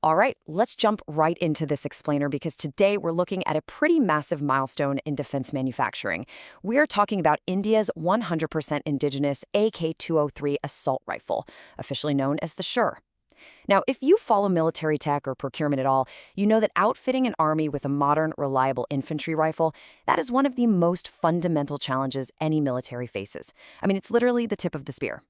All right, let's jump right into this explainer because today we're looking at a pretty massive milestone in defense manufacturing. We're talking about India's 100% indigenous AK-203 assault rifle, officially known as the Sher. Now, if you follow military tech or procurement at all, you know that outfitting an army with a modern, reliable infantry rifle, that is one of the most fundamental challenges any military faces. I mean, it's literally the tip of the spear.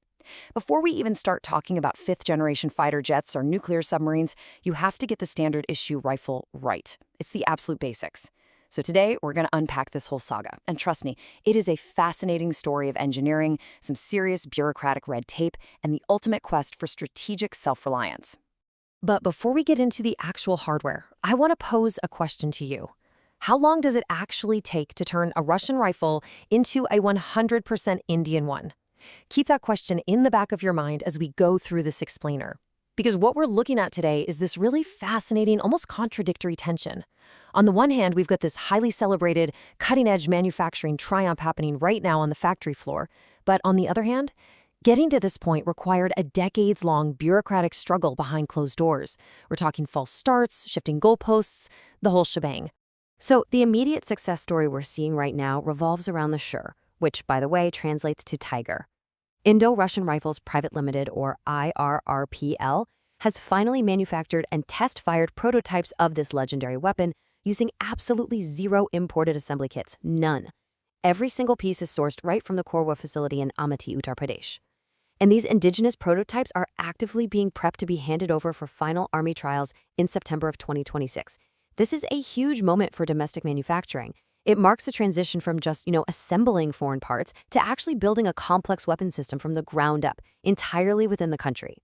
Before we even start talking about fifth-generation fighter jets or nuclear submarines, you have to get the standard issue rifle right. It's the absolute basics. So today, we're going to unpack this whole saga. And trust me, it is a fascinating story of engineering, some serious bureaucratic red tape, and the ultimate quest for strategic self-reliance. But before we get into the actual hardware, I want to pose a question to you. How long does it actually take to turn a Russian rifle into a 100% Indian one? Keep that question in the back of your mind as we go through this explainer. Because what we're looking at today is this really fascinating, almost contradictory tension. On the one hand, we've got this highly celebrated, cutting-edge manufacturing triumph happening right now on the factory floor. But on the other hand, getting to this point required a decades-long bureaucratic struggle behind closed doors. We're talking false starts, shifting goalposts, the whole shebang. So the immediate success story we're seeing right now revolves around the Sher, which, by the way, translates to tiger. Indo-Russian Rifles Private Limited, or IRRPL, has finally manufactured and test-fired prototypes of this legendary weapon using absolutely zero imported assembly kits, none. Every single piece is sourced right from the Korwa facility in Amity, Uttar Pradesh. And these indigenous prototypes are actively being prepped to be handed over for final Army trials in September of 2026. This is a huge moment for domestic manufacturing. It marks a transition from just, assembling foreign parts to actually building a complex weapon system from the ground up, entirely within the country.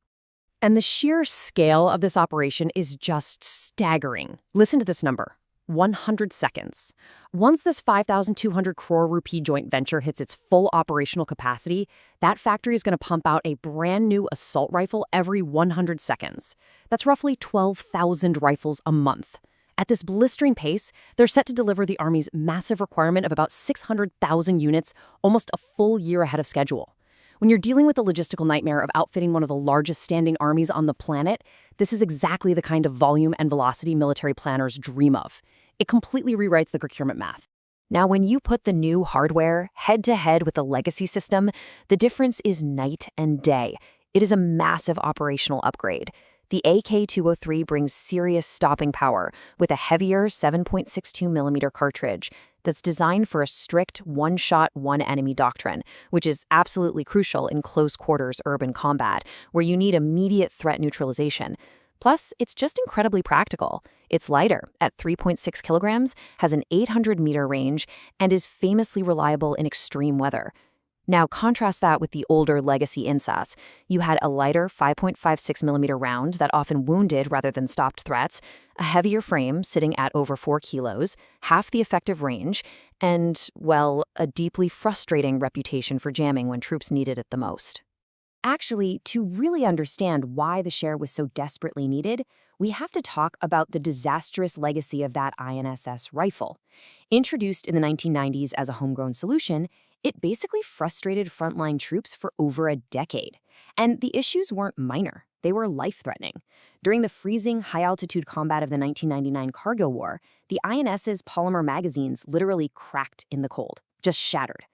And the sheer scale of this operation is just staggering. Listen to this number, 100 seconds. Once this 5,200 crore rupee joint venture hits its full operational capacity, that factory is going to pump out a brand new assault rifle every 100 seconds. That's roughly 12,000 rifles a month. At this blistering pace, they're set to deliver the Army's massive requirement of about 600,000 units almost a full year ahead of schedule. When you're dealing with the logistical nightmare of outfitting one of the largest standing armies on the planet, this is exactly the kind of volume and velocity military planners dream of. It completely rewrites the procurement math. Now, when you put the new hardware head-to-head with the legacy system, the difference is night and day. It is a massive operational upgrade. The AK-203 brings serious stopping power with a heavier 7.62mm cartridge that's designed for a strict one-shot, one-enemy doctrine, which is absolutely crucial in close-quarters urban combat, where you need immediate threat neutralization. Plus, it's just incredibly practical. It's lighter, at 3.6 kilograms, has an 800-meter range, and is famously reliable in extreme weather. Now, contrast that with the older legacy INSAS. You had a lighter 5.56mm round that often wounded rather than stopped threats, a heavier frame sitting at over 4 kilos, half the effective range, and, well, a deeply frustrating reputation for jamming when troops needed it the most. Actually, to really understand why the Sher was so desperately needed, we have to talk about the disastrous legacy of that INSS rifle. Introduced in the 1990s as a homegrown solution, it basically frustrated frontline troops for over a decade. And the issues weren't minor. They were life-threatening. During the freezing, high-altitude combat of the 1999 Kargil War, the INS's polymer magazines literally cracked in the cold, just shattered.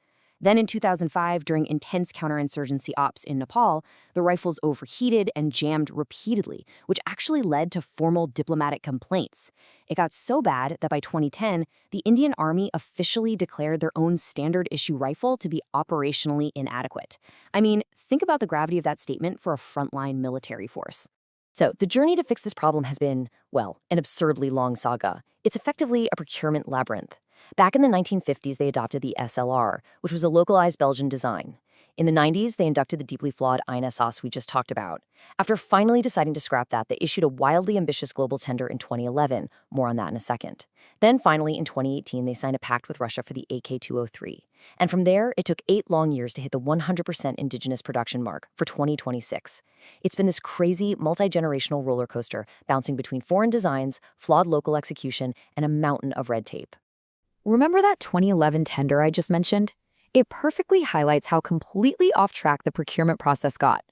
Then in 2005, during intense counterinsurgency ops in Nepal, the rifles overheated and jammed repeatedly, which actually led to formal diplomatic complaints. It got so bad that by 2010, the Indian Army officially declared their own standard-issue rifle to be operationally inadequate. I mean, think about the gravity of that statement for a frontline military force. So the journey to fix this problem has been, well, an absurdly long saga. It's effectively a procurement labyrinth. Back in the 1950s, they adopted the SLR, which was a localized Belgian design. In the 90s, they inducted the deeply flawed INSS we just talked about. After finally deciding to scrap that, they issued a wildly ambitious global tender in 2011. More on that in a second. Then finally, in 2018, they signed a pact with Russia for the AK-203. And from there, it took 8 long years to hit the 100% indigenous production mark for 2026. It's been this crazy, multi-generational roller coaster, bouncing between foreign designs, flawed local execution, and a mountain of red tape. Remember that 2011 tender I just mentioned? It perfectly highlights how completely off track the procurement process got.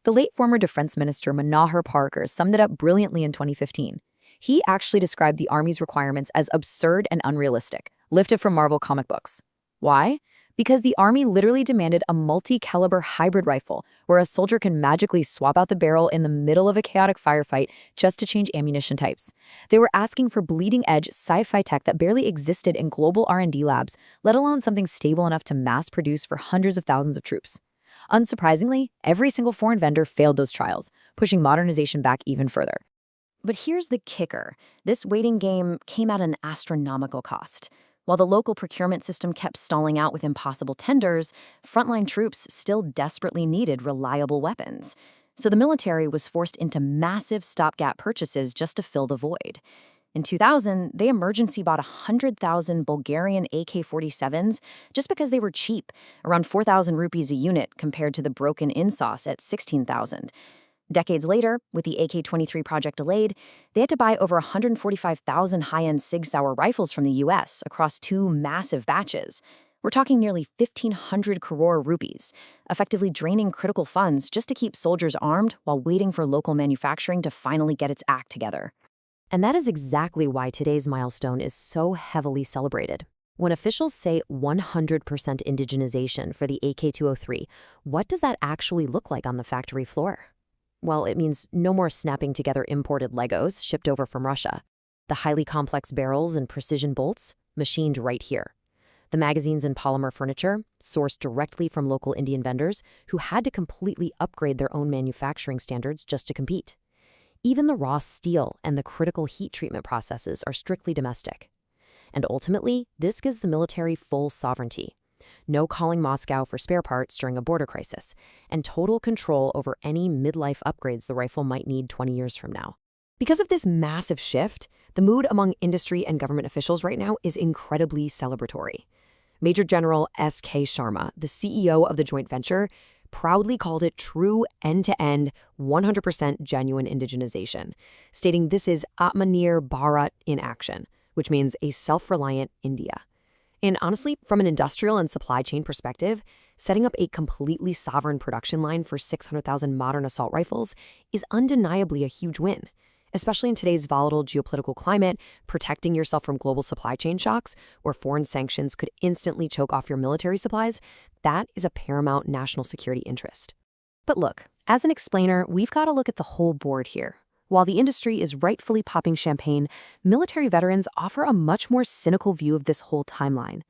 The late former Defense Minister Manohar Parker summed it up brilliantly in 2015. He actually described the Army's requirements as absurd and unrealistic, lifted from Marvel comic books. Why? Because the Army literally demanded a multi-caliber hybrid rifle, where a soldier can magically swap out the barrel in the middle of a chaotic firefight just to change ammunition types. They were asking for bleeding-edge sci-fi tech that barely existed in global R&D labs, let alone something stable enough to mass-produce for hundreds of thousands of troops. Unsurprisingly, every single foreign vendor failed those trials, pushing modernization back even further. But here's the kicker. This waiting game came at an astronomical cost. While the local procurement system kept stalling out with impossible tenders, frontline troops still desperately needed reliable weapons. So the military was forced into massive stopgap purchases just to fill the void. In 2000, they emergency bought 100,000 Bulgarian AK-47s just because they were cheap, around 4,000 rupees a unit compared to the broken-in sauce at 16,000. Decades later, with the AK-203 project delayed, they had to buy over 145,000 high-end Sig Sauer rifles from the US across 2 massive batches. We're talking nearly 1,500 crore rupees, effectively draining critical funds just to keep soldiers armed while waiting for local manufacturing to finally get its act together. And that is exactly why today's milestone is so heavily celebrated. When officials say 100% indigenization for the AK-203, what does that actually look like on the factory floor? Well, it means no more snapping together imported Legos shipped over from Russia. The highly complex barrels and precision bolts, machined right here. The magazines and polymer furniture, sourced directly from local Indian vendors who had to completely upgrade their own manufacturing standards just to compete. Even the raw steel and the critical heat treatment processes are strictly domestic. And ultimately, this gives the military full sovereignty. No calling Moscow for spare parts during a border crisis, and total control over any midlife upgrades the rifle might need 20 years from now. Because of this massive shift, the mood among industry and government officials right now is incredibly celebratory. Major General S.K. Sharma, the CEO of the joint venture, proudly called it true end-to-end, 100% genuine indigenization, stating this is Atmanirbhar Bharat in action, which means a self-reliant India. And honestly, from an industrial and supply chain perspective, setting up a completely sovereign production line for 600,000 modern assault rifles is undeniably a huge win. Especially in today's volatile geopolitical climate, protecting yourself from global supply chain shocks, where foreign sanctions could instantly choke off your military supplies, that is a paramount national security interest. But look, as an explainer, we've got to look at the whole board here. While the industry is rightfully popping champagne, military veterans offer a much more cynical view of this whole timeline.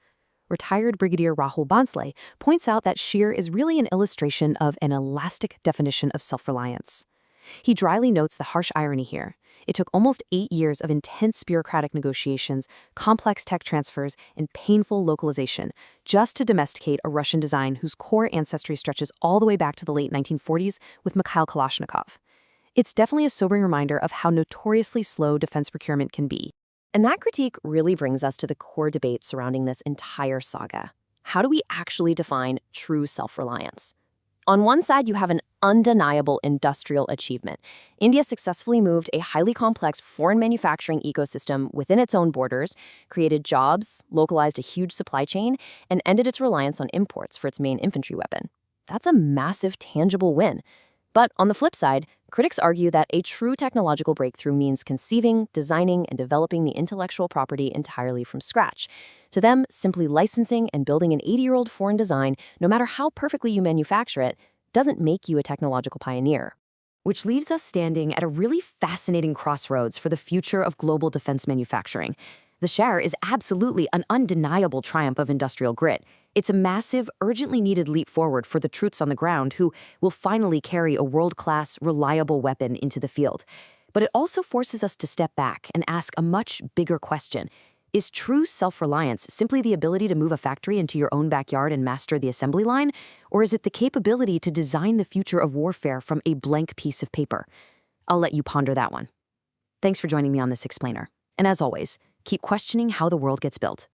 Retired Brigadier Rahul Bhonsle points out that Sher is really an illustration of an elastic definition of self-reliance. He dryly notes the harsh irony here. It took almost 8 years of intense bureaucratic negotiations, complex tech transfers, and painful localization just to domesticate a Russian design whose core ancestry stretches all the way back to the late 1940s with Mikhail Kalashnikov. It's definitely a sobering reminder of how notoriously slow defense procurement can be. And that critique really brings us to the core debate surrounding this entire saga. How do we actually define true self-reliance? On one side, you have an undeniable industrial achievement. India successfully moved a highly complex foreign manufacturing ecosystem within its own borders, created jobs, localized a huge supply chain, and ended its reliance on imports for its main infantry weapon. That's a massive, tangible win. But on the flip side, critics argue that a true technological breakthrough means conceiving, designing, and developing the intellectual property entirely from scratch. To them, simply licensing and building an 80-year-old foreign design, no matter how perfectly you manufacture it, doesn't make you a technological pioneer. Which leaves us standing at a really fascinating crossroads for the future of global defense manufacturing. The Sher is absolutely an undeniable triumph of industrial grit. It's a massive, urgently needed leap forward for the troops on the ground who will finally carry a world-class, reliable weapon into the field. But it also forces us to step back and ask a much bigger question. Is true self-reliance simply the ability to move a factory into your own backyard and master the assembly line? Or is it the capability to design the future of warfare from a blank piece of paper? I'll let you ponder that one. Thanks for joining me on this explainer. And as always, keep questioning how the world gets built.